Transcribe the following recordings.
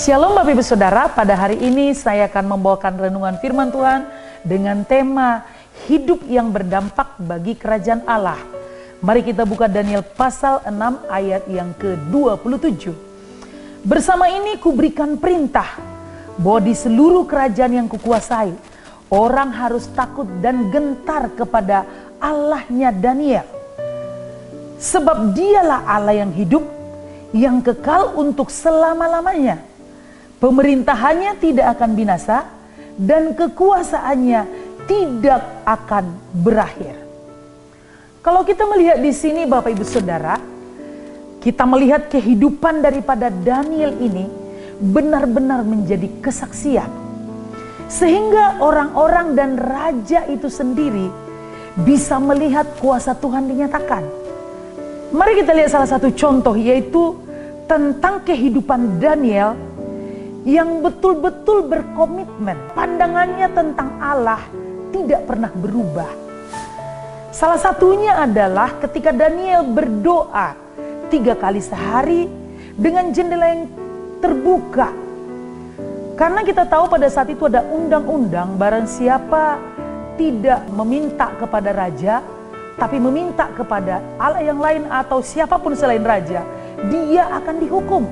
Shalom Bapak Ibu Saudara, pada hari ini saya akan membawakan renungan firman Tuhan dengan tema hidup yang berdampak bagi kerajaan Allah. Mari kita buka Daniel pasal 6 ayat yang ke-27. Bersama ini kuberikan perintah bahwa di seluruh kerajaan yang kukuasai, orang harus takut dan gentar kepada Allahnya Daniel. Sebab dialah Allah yang hidup, yang kekal untuk selama-lamanya. Pemerintahannya tidak akan binasa dan kekuasaannya tidak akan berakhir. Kalau kita melihat di sini Bapak Ibu Saudara, kita melihat kehidupan daripada Daniel ini benar-benar menjadi kesaksian. Sehingga orang-orang dan raja itu sendiri bisa melihat kuasa Tuhan dinyatakan. Mari kita lihat salah satu contoh, yaitu tentang kehidupan Daniel yang betul-betul berkomitmen. Pandangannya tentang Allah tidak pernah berubah. Salah satunya adalah ketika Daniel berdoa 3 kali sehari dengan jendela yang terbuka. Karena kita tahu pada saat itu ada undang-undang, barang siapa tidak meminta kepada raja, tapi meminta kepada Allah yang lain atau siapapun selain raja, dia akan dihukum.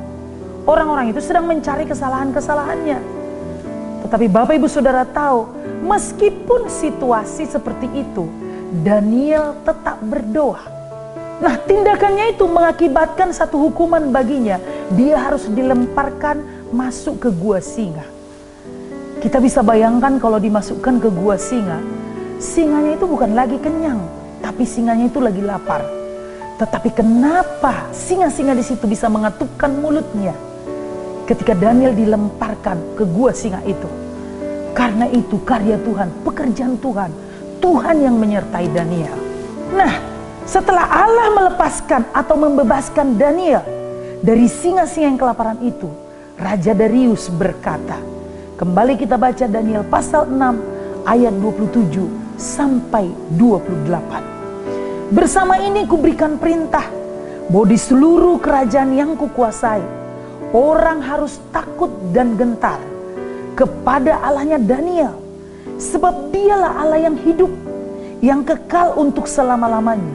Orang-orang itu sedang mencari kesalahan-kesalahannya. Tetapi Bapak Ibu Saudara tahu, meskipun situasi seperti itu, Daniel tetap berdoa. Nah, tindakannya itu mengakibatkan satu hukuman baginya. Dia harus dilemparkan masuk ke gua singa. Kita bisa bayangkan kalau dimasukkan ke gua singa, singanya itu bukan lagi kenyang, tapi singanya itu lagi lapar. Tetapi kenapa singa-singa di situ bisa mengatupkan mulutnya ketika Daniel dilemparkan ke gua singa itu? Karena itu karya Tuhan, pekerjaan Tuhan, Tuhan yang menyertai Daniel. Nah, setelah Allah melepaskan atau membebaskan Daniel dari singa-singa yang kelaparan itu, Raja Darius berkata, kembali kita baca Daniel pasal 6 ayat 27 sampai 28. Bersama ini kuberikan perintah bahwa di seluruh kerajaan yang kukuasai, orang harus takut dan gentar kepada Allahnya Daniel. Sebab dialah Allah yang hidup, yang kekal untuk selama-lamanya.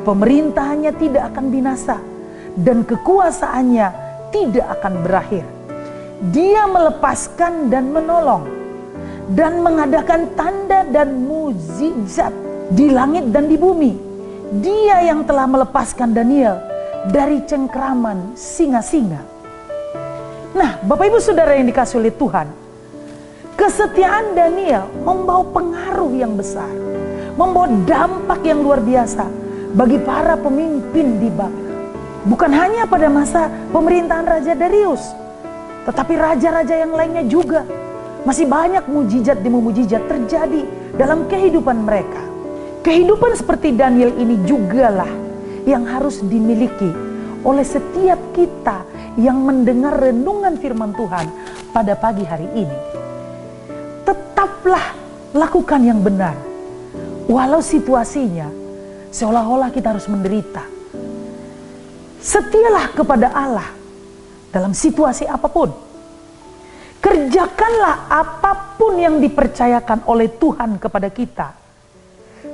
Pemerintahannya tidak akan binasa dan kekuasaannya tidak akan berakhir. Dia melepaskan dan menolong dan mengadakan tanda dan mukjizat di langit dan di bumi. Dia yang telah melepaskan Daniel dari cengkraman singa-singa. Nah, Bapak Ibu Saudara yang dikasihi oleh Tuhan, kesetiaan Daniel membawa pengaruh yang besar, membawa dampak yang luar biasa bagi para pemimpin di Babel. Bukan hanya pada masa pemerintahan Raja Darius, tetapi raja-raja yang lainnya juga. Masih banyak mujizat demi mujizat terjadi dalam kehidupan mereka. Kehidupan seperti Daniel ini jugalah yang harus dimiliki oleh setiap kita yang mendengar renungan firman Tuhan pada pagi hari ini. Tetaplah lakukan yang benar, walau situasinya seolah-olah kita harus menderita. Setialah kepada Allah dalam situasi apapun. Kerjakanlah apapun yang dipercayakan oleh Tuhan kepada kita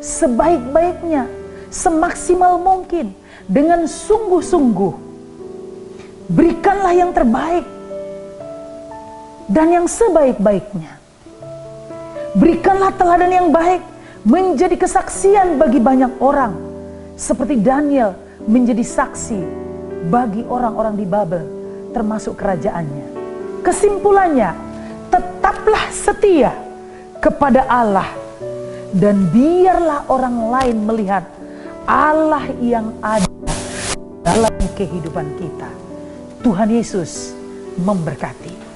sebaik-baiknya, semaksimal mungkin, dengan sungguh-sungguh. Berikanlah yang terbaik dan yang sebaik-baiknya. Berikanlah teladan yang baik, menjadi kesaksian bagi banyak orang, seperti Daniel menjadi saksi bagi orang-orang di Babel, termasuk kerajaannya. Kesimpulannya, tetaplah setia kepada Allah dan biarlah orang lain melihat Allah yang ada dalam kehidupan kita. Tuhan Yesus memberkati.